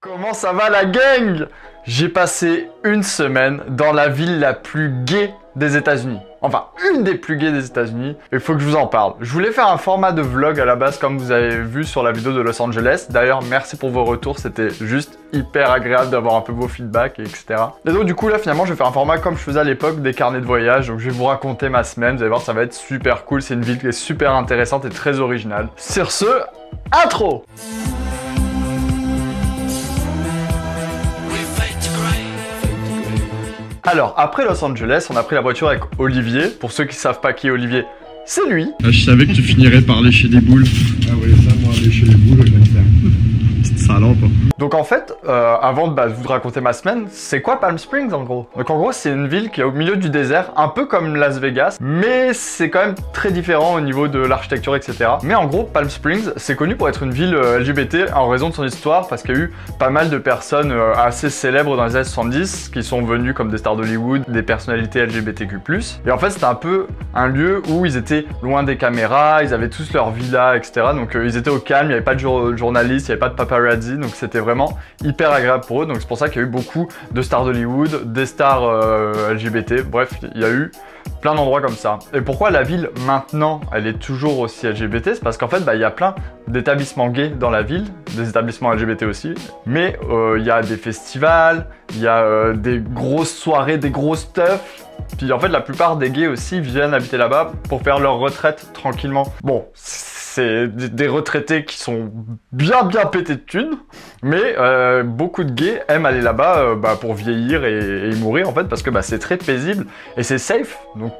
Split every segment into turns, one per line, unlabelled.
Comment ça va la gang? J'ai passé une semaine dans la ville la plus gaie des États-Unis. Enfin, une des plus gaies des États-Unis. Et il faut que je vous en parle. Je voulais faire un format de vlog à la base, comme vous avez vu sur la vidéo de Los Angeles. D'ailleurs, merci pour vos retours. C'était juste hyper agréable d'avoir un peu vos feedbacks, etc. Et donc, du coup, là, finalement, je vais faire un format comme je faisais à l'époque, des carnets de voyage. Donc, je vais vous raconter ma semaine. Vous allez voir, ça va être super cool. C'est une ville qui est super intéressante et très originale. Sur ce, intro! Alors, après Los Angeles, on a pris la voiture avec Olivier. Pour ceux qui savent pas qui est Olivier, c'est lui.
Ah, je savais que tu finirais par lécher des boules. Ah oui, ça, moi, lécher les boules, je vais le faire. Petite salope.
Donc en fait, avant de vous raconter ma semaine, c'est quoi Palm Springs en gros? Donc en gros, c'est une ville qui est au milieu du désert, un peu comme Las Vegas, mais c'est quand même très différent au niveau de l'architecture, etc. Mais en gros, Palm Springs, c'est connu pour être une ville LGBT en raison de son histoire, parce qu'il y a eu pas mal de personnes assez célèbres dans les années 70 qui sont venues comme des stars d'Hollywood, des personnalités LGBTQ+. Et en fait, c'était un peu un lieu où ils étaient loin des caméras, ils avaient tous leur villa, etc. Donc ils étaient au calme, il n'y avait pas de journalistes, il n'y avait pas de paparazzi, donc c'était vraiment hyper agréable pour eux. Donc c'est pour ça qu'il y a eu beaucoup de stars d'Hollywood, des stars LGBT, bref, il y a eu plein d'endroits comme ça. Et pourquoi la ville maintenant elle est toujours aussi LGBT? C'est parce qu'en fait il y a plein d'établissements gays dans la ville, des établissements LGBT aussi, mais il y a des festivals, il y a des grosses soirées, des gros stuff. Puis en fait la plupart des gays aussi viennent habiter là-bas pour faire leur retraite tranquillement. Bon, c'est des retraités qui sont bien pétés de thunes, mais beaucoup de gays aiment aller là-bas pour vieillir et mourir en fait, parce que c'est très paisible et c'est safe. Donc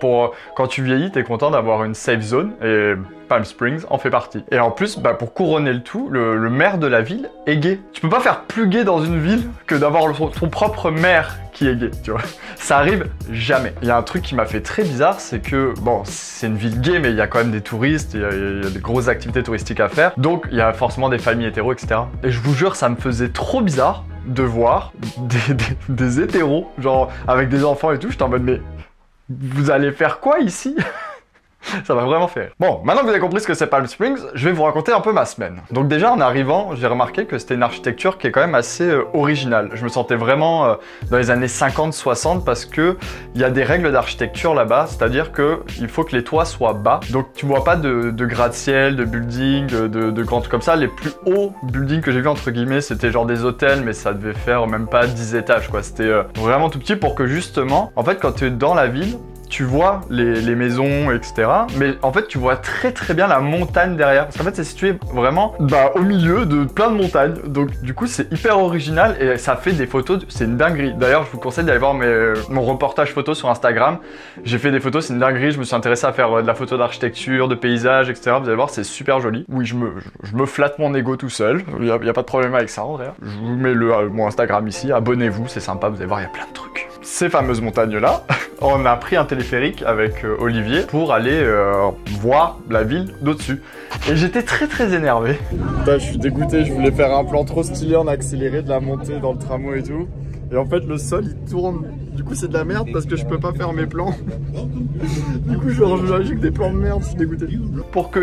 quand tu vieillis, t'es content d'avoir une safe zone et Palm Springs en fait partie. Et en plus, pour couronner le tout, le maire de la ville est gay. Tu peux pas faire plus gay dans une ville que d'avoir ton propre maire qui est gay, tu vois. Ça arrive jamais. Il y a un truc qui m'a fait très bizarre, c'est que, bon, c'est une ville gay, mais il y a quand même des touristes, il y a des grosses activités touristiques à faire, donc il y a forcément des familles hétéros, etc. Et je vous jure, ça me faisait trop bizarre de voir des hétéros, genre, avec des enfants et tout, j'étais en mode, mais vous allez faire quoi ici? Ça m'a vraiment fait rire. Bon, maintenant que vous avez compris ce que c'est Palm Springs, je vais vous raconter un peu ma semaine. Donc déjà, en arrivant, j'ai remarqué que c'était une architecture qui est quand même assez originale. Je me sentais vraiment dans les années 50-60 parce que il y a des règles d'architecture là-bas, c'est-à-dire que il faut que les toits soient bas. Donc tu vois pas de gratte-ciel, de building, de grands trucs comme ça. Les plus hauts buildings que j'ai vu entre guillemets, c'était genre des hôtels, mais ça devait faire même pas 10 étages quoi. C'était vraiment tout petit pour que justement, en fait, quand tu es dans la ville, tu vois les maisons, etc. Mais en fait, tu vois très bien la montagne derrière. Parce qu'en fait, c'est situé vraiment au milieu de plein de montagnes. Donc, du coup, c'est hyper original et ça fait des photos. C'est une dinguerie. D'ailleurs, je vous conseille d'aller voir mon reportage photo sur Instagram. J'ai fait des photos, c'est une dinguerie. Je me suis intéressé à faire de la photo d'architecture, de paysage, etc. Vous allez voir, c'est super joli. Oui, je me flatte mon ego tout seul. Il n'y a pas de problème avec ça, Andrea. Je vous mets mon Instagram ici. Abonnez-vous, c'est sympa. Vous allez voir, il y a plein de trucs. Ces fameuses montagnes-là, on a pris un téléphérique avec Olivier pour aller voir la ville d'au-dessus. Et j'étais très énervé. Putain, je suis dégoûté, je voulais faire un plan trop stylé en accéléré de la montée dans le tramway et tout. Et en fait, le sol, il tourne. Du coup, c'est de la merde parce que je peux pas faire mes plans. Du coup, j'ai que des plans de merde, je suis dégoûté.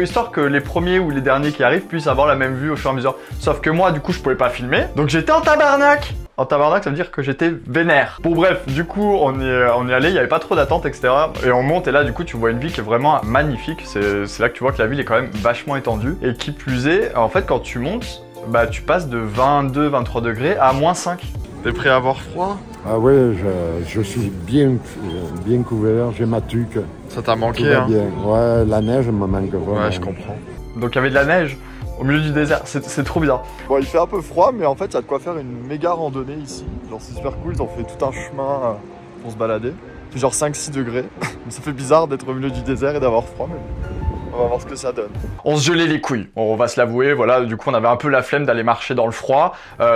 Histoire que les premiers ou les derniers qui arrivent puissent avoir la même vue au fur et à mesure. Sauf que moi, du coup, je pouvais pas filmer. Donc j'étais en tabarnak. En tabarnak, ça veut dire que j'étais vénère. Bon bref, du coup, on est allé, il n'y avait pas trop d'attente, etc. Et on monte et là, du coup, tu vois une ville qui est vraiment magnifique. C'est là que tu vois que la ville est quand même vachement étendue. Et qui plus est, en fait, quand tu montes, tu passes de 22-23 degrés à -5. T'es prêt à avoir froid?
Ah ouais, je suis bien couvert, j'ai ma tuque.
Ça t'a manqué,
tout va
hein?
Bien. Ouais, la neige me manque vraiment.
Ouais, je comprends. Donc il y avait de la neige au milieu du désert, c'est trop bizarre. Bon, il fait un peu froid, mais en fait, ça a de quoi faire une méga randonnée ici. Genre, c'est super cool, ils ont fait tout un chemin pour se balader. C'est genre 5-6 degrés. Ça fait bizarre d'être au milieu du désert et d'avoir froid, mais on va voir ce que ça donne. On se gelait les couilles, on va se l'avouer, voilà, du coup on avait un peu la flemme d'aller marcher dans le froid,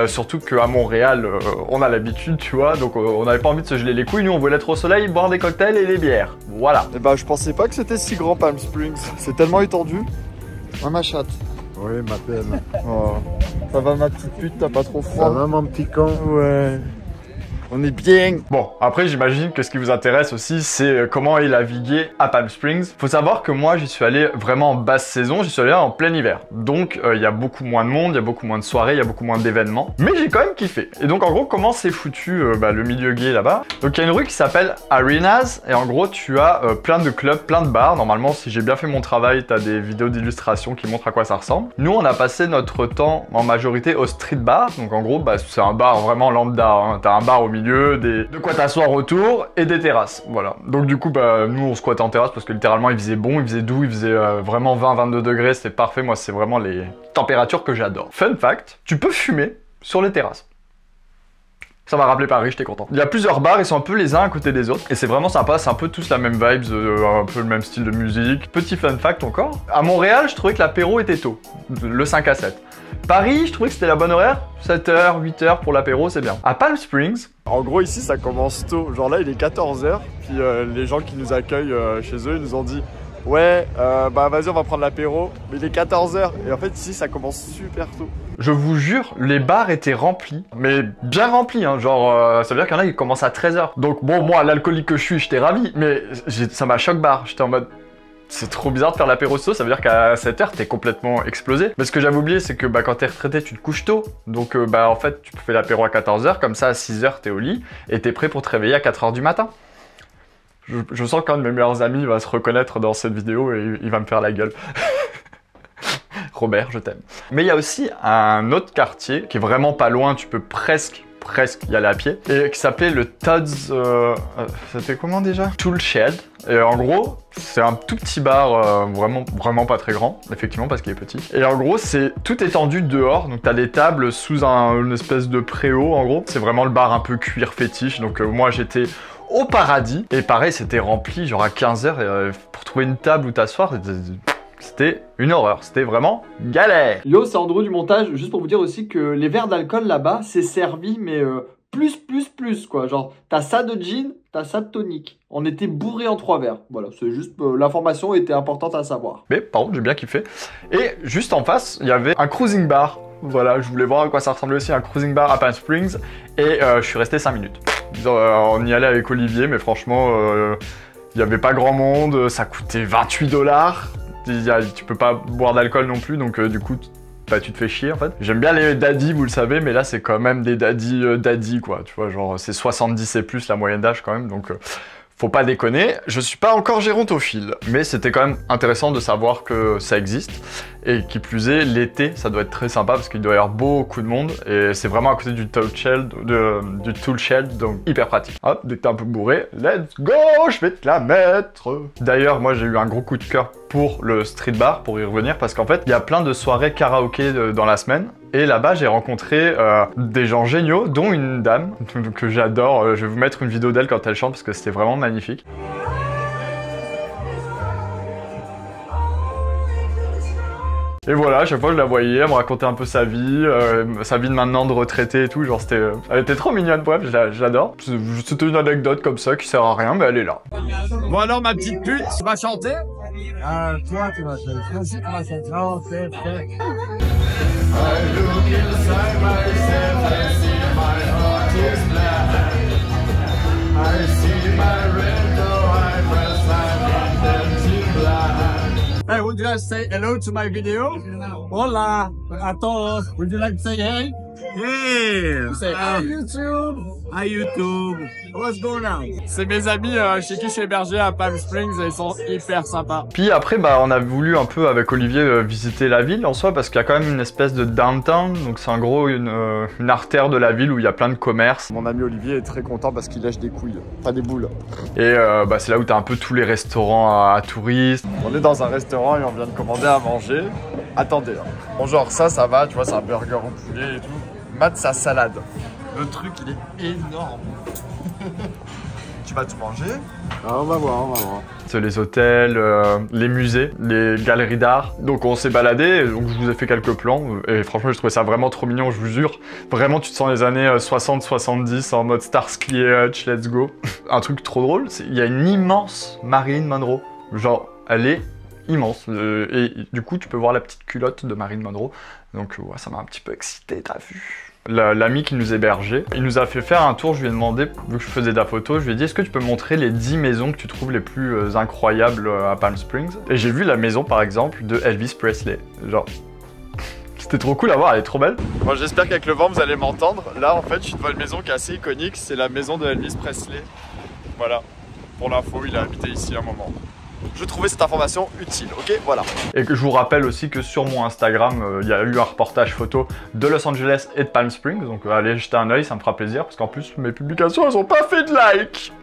surtout qu'à Montréal, on a l'habitude, tu vois, donc on n'avait pas envie de se geler les couilles, nous on voulait être au soleil, boire des cocktails et des bières, voilà. Et je pensais pas que c'était si grand Palm Springs, c'est tellement étendu. Oh ma chatte.
Oui, ma peine.
Oh. Ça va ma petite pute, t'as pas trop froid?
Ça va mon petit con?
Ouais.
On est bien.
Bon, après j'imagine que ce qui vous intéresse aussi, c'est comment est naviguer à Palm Springs. Faut savoir que moi j'y suis allé vraiment en basse saison, j'y suis allé en plein hiver. Donc il y a beaucoup moins de monde, il y a beaucoup moins de soirées, il y a beaucoup moins d'événements. Mais j'ai quand même kiffé. Et donc en gros, comment c'est foutu le milieu gay là-bas? Donc il y a une rue qui s'appelle Arenas, et en gros tu as plein de clubs, plein de bars. Normalement, si j'ai bien fait mon travail, t'as des vidéos d'illustration qui montrent à quoi ça ressemble. Nous, on a passé notre temps en majorité au street bar. Donc en gros, c'est un bar vraiment lambda, hein. T'as un bar au milieu, de quoi t'asseoir autour et des terrasses. Voilà. Donc du coup, nous on squattait en terrasse parce que littéralement il faisait bon, il faisait doux, il faisait vraiment 20-22 degrés, c'était parfait. Moi, c'est vraiment les températures que j'adore. Fun fact, tu peux fumer sur les terrasses. Ça m'a rappelé Paris, j'étais content. Il y a plusieurs bars, ils sont un peu les uns à côté des autres. Et c'est vraiment sympa, c'est un peu tous la même vibes, un peu le même style de musique. Petit fun fact encore. À Montréal, je trouvais que l'apéro était tôt. Le 5 à 7. Paris, je trouvais que c'était la bonne horaire. 7h, 8h pour l'apéro, c'est bien. À Palm Springs...
En gros, ici, ça commence tôt. Genre là, il est 14h. Puis les gens qui nous accueillent chez eux, ils nous ont dit... Ouais, vas-y, on va prendre l'apéro. Mais il est 14h. Et en fait, ici, ça commence super tôt.
Je vous jure, les bars étaient remplis, mais bien remplis, hein, genre, ça veut dire qu'il y en a qui commencent à 13h. Donc bon, moi, l'alcoolique que je suis, j'étais ravi, mais ça m'a choc barre. J'étais en mode, c'est trop bizarre de faire l'apéro tôt, ça veut dire qu'à 7h, t'es complètement explosé. Mais ce que j'avais oublié, c'est que quand t'es retraité, tu te couches tôt. Donc en fait, tu fais l'apéro à 14h, comme ça, à 6h, t'es au lit, et t'es prêt pour te réveiller à 4h du matin. Je sens qu'un de mes meilleurs amis va se reconnaître dans cette vidéo et il va me faire la gueule. Robert, je t'aime. Mais il y a aussi un autre quartier qui est vraiment pas loin, tu peux presque y aller à pied, et qui s'appelait le Todd's... c'était comment déjà? Tool Shed. Et en gros, c'est un tout petit bar, vraiment pas très grand, effectivement, parce qu'il est petit. Et en gros, c'est tout étendu dehors, donc t'as des tables sous une espèce de préau, en gros. C'est vraiment le bar un peu cuir fétiche, donc moi j'étais au paradis. Et pareil, c'était rempli, genre à 15h, et pour trouver une table où t'asseoir, c'était une horreur, c'était vraiment galère.
Yo, c'est Andrew du montage, juste pour vous dire aussi que les verres d'alcool là-bas, c'est servi, mais plus quoi. Genre, t'as ça de gin, t'as ça de tonic. On était bourrés en 3 verres. Voilà, c'est juste, l'information était importante à savoir.
Mais par contre, j'ai bien kiffé. Et juste en face, il y avait un cruising bar. Voilà, je voulais voir à quoi ça ressemblait aussi, un cruising bar à Palm Springs. Et je suis resté 5 minutes. On y allait avec Olivier, mais franchement, il n'y avait pas grand monde, ça coûtait 28$. Tu peux pas boire d'alcool non plus, donc du coup, tu te fais chier en fait. J'aime bien les daddies, vous le savez, mais là c'est quand même des daddies quoi, tu vois, genre c'est 70 et plus la moyenne d'âge quand même, donc faut pas déconner. Je suis pas encore gérontophile, mais c'était quand même intéressant de savoir que ça existe. Et qui plus est, l'été, ça doit être très sympa parce qu'il doit y avoir beaucoup de monde. Et c'est vraiment à côté du Tool Shed, donc hyper pratique. Hop, dès que t'es un peu bourré, let's go, je vais te la mettre. D'ailleurs, moi j'ai eu un gros coup de cœur pour le street bar, pour y revenir, parce qu'en fait, il y a plein de soirées karaoké dans la semaine. Et là-bas, j'ai rencontré des gens géniaux, dont une dame que j'adore. Je vais vous mettre une vidéo d'elle quand elle chante parce que c'était vraiment magnifique. Et voilà, à chaque fois je la voyais, elle me racontait un peu sa vie de maintenant de retraité et tout, genre c'était... elle était trop mignonne, bref, j'adore. C'était une anecdote comme ça qui sert à rien, mais elle est là.
Bon alors ma petite pute, tu vas chanter?
Toi, tu vas chanter. Vas-y, tu vas chanter. Non, c'est fait.
I look inside myself and see my heart is black. I see my red though I press my empty black.
Hey, would you like to say hello to my video? Hola, a todos. Would you like to say hey? Yeah. Say hi YouTube. Hi YouTube. What's going on? C'est mes amis chez qui je suis hébergé à Palm Springs et ils sont hyper sympas.
Puis après, on a voulu un peu avec Olivier visiter la ville en soi parce qu'il y a quand même une espèce de downtown. Donc c'est en gros une artère de la ville où il y a plein de commerces.
Mon ami Olivier est très content parce qu'il lèche des couilles, pas des boules.
Et c'est là où t'as un peu tous les restaurants à touristes.
On est dans un restaurant et on vient de commander à manger. Attendez là. Bon genre ça va, tu vois, c'est un burger au poulet et tout. Mate sa salade. Le truc il est énorme. Tu vas tout manger?
Ah, on va voir.
C'est les hôtels, les musées, les galeries d'art. Donc on s'est baladé, donc je vous ai fait quelques plans. Et franchement j'ai trouvé ça vraiment trop mignon, je vous jure. Vraiment tu te sens les années 60-70 en mode Starsky et Hutch, let's go. Un truc trop drôle, il y a une immense Marilyn Monroe. Genre elle est immense. Et du coup tu peux voir la petite culotte de Marilyn Monroe. Donc ouais, ça m'a un petit peu excité, t'as vu? l'ami qui nous hébergeait. Il nous a fait faire un tour, je lui ai demandé, vu que je faisais de la photo, je lui ai dit est-ce que tu peux me montrer les 10 maisons que tu trouves les plus incroyables à Palm Springs? Et j'ai vu la maison par exemple de Elvis Presley. Genre, c'était trop cool à voir, elle est trop belle. Moi j'espère qu'avec le vent vous allez m'entendre. Là en fait je suis devant une maison qui est assez iconique, c'est la maison de Elvis Presley. Voilà, pour l'info, il a habité ici un moment. Je trouvais cette information utile, ok, voilà. Et que je vous rappelle aussi que sur mon Instagram, il y a eu un reportage photo de Los Angeles et de Palm Springs, donc allez jeter un oeil, ça me fera plaisir, parce qu'en plus mes publications elles ont pas fait de like.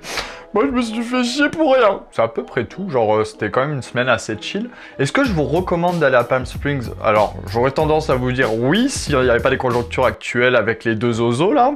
Moi je me suis fait chier pour rien. C'est à peu près tout, genre c'était quand même une semaine assez chill. Est-ce que je vous recommande d'aller à Palm Springs? Alors j'aurais tendance à vous dire oui, s'il n'y avait pas des conjonctures actuelles avec les deux ozos là.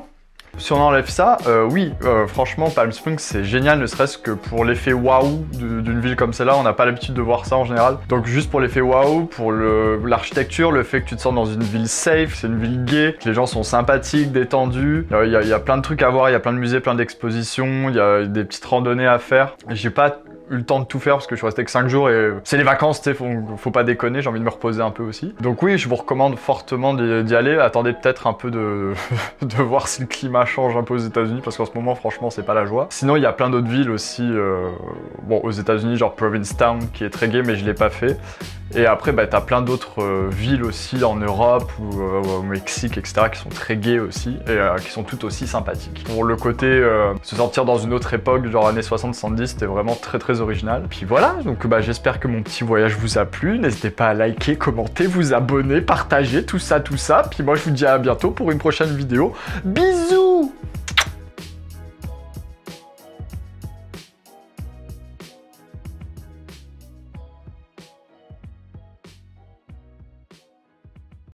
Si on enlève ça, oui, franchement, Palm Springs, c'est génial, ne serait-ce que pour l'effet waouh d'une ville comme celle-là. On n'a pas l'habitude de voir ça en général. Donc juste pour l'effet waouh, pour l'architecture, le fait que tu te sens dans une ville safe, c'est une ville gay, que les gens sont sympathiques, détendus. Il y a plein de trucs à voir, il y a plein de musées, plein d'expositions, il y a des petites randonnées à faire. J'ai pas eu le temps de tout faire parce que je suis resté que 5 jours et c'est les vacances, tu sais, faut pas déconner, j'ai envie de me reposer un peu aussi. Donc oui, je vous recommande fortement d'y aller. Attendez peut-être un peu de voir si le climat change un peu aux États-Unis parce qu'en ce moment, franchement, c'est pas la joie. Sinon, il y a plein d'autres villes aussi, bon, aux États-Unis, genre Provincetown qui est très gay, mais je l'ai pas fait. Et après, bah, t'as plein d'autres villes aussi en Europe ou au Mexique, etc., qui sont très gays aussi et qui sont tout aussi sympathiques. Pour le côté se sortir dans une autre époque, genre années 60-70, c'était vraiment très original. Puis voilà, donc bah, j'espère que mon petit voyage vous a plu. N'hésitez pas à liker, commenter, vous abonner, partager, tout ça. Puis moi, je vous dis à bientôt pour une prochaine vidéo. Bisous!